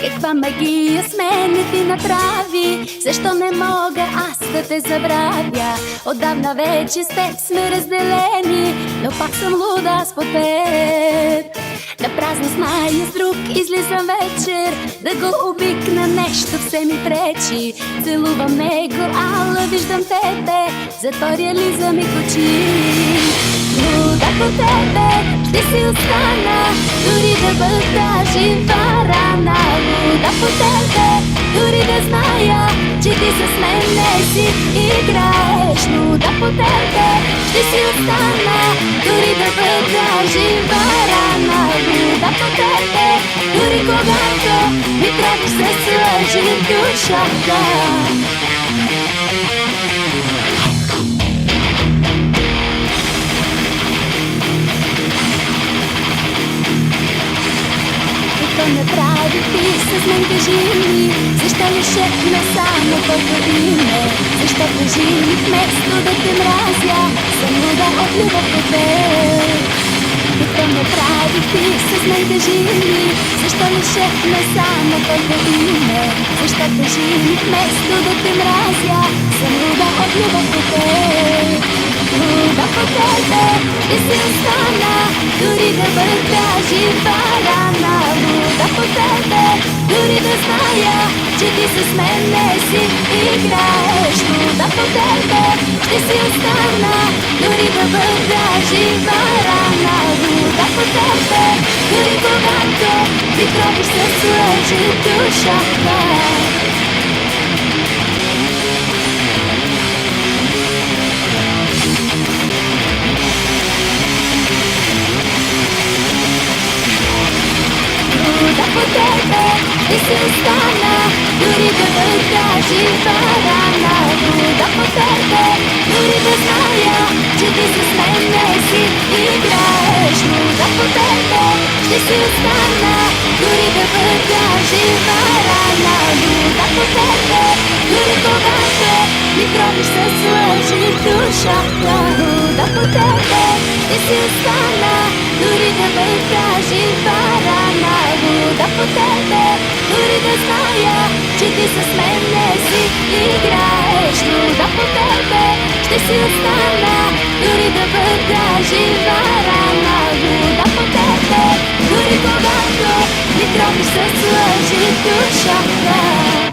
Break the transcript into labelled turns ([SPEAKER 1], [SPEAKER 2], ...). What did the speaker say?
[SPEAKER 1] Каква магия с мене ти направи? Защо не мога аз да те забравя? Отдавна вече с теб сме разделени, но пак съм луда с по теб. На празно зная с друг излизам вечер, да го обикна нещо все ми пречи. Целувам него, ала виждам тебе, зато реализъм и очи. Луда по тебе ще си остана, дори да бъда жива рана. Луда по тебе, дори да зная, че ти с мен не си играеш. Луда по тебе ще си остана, дори да бъда жива рана. Луда по тебе, дори когато ми правиш се слъжи в душата. Направи ти с мен, кажи ми, защо ли шепна само твоето име? Защо кажи ми вместо да те мразя, съм луда от любов по теб? Какво направи ти с мен, кажи ми, защо ли шепна само твоето име? Защо кажи ми вместо да те мразя, съм луда от любов по теб? Луда по тебе ще си остана, дори да бъда жива рана. Луда по тебе, дори да зная, че ти с мен не си играеш. Луда по тебе ще си остана, дори да бъда жива рана. Луда по тебе, дори когато ти пробиш се слъжи душата. Луда по тебе ще си остана, дори да бъда жива рана. Луда по тебе, дори да зная, че ти с мен не си играеш. Луда по тебе ще си остана, дори да бъда жива рана. Луда по тебе, дори когато ми пробиш се слъжи душата. Луда по тебе ще си остана, дори да бъда жива рана. Луда по тебе, дори да зная, че ти с мен не си играеш. Луда по тебе ще си остана, дори да бъда жива рана. Луда по тебе, дори когато ми пробиш се слъжи душата.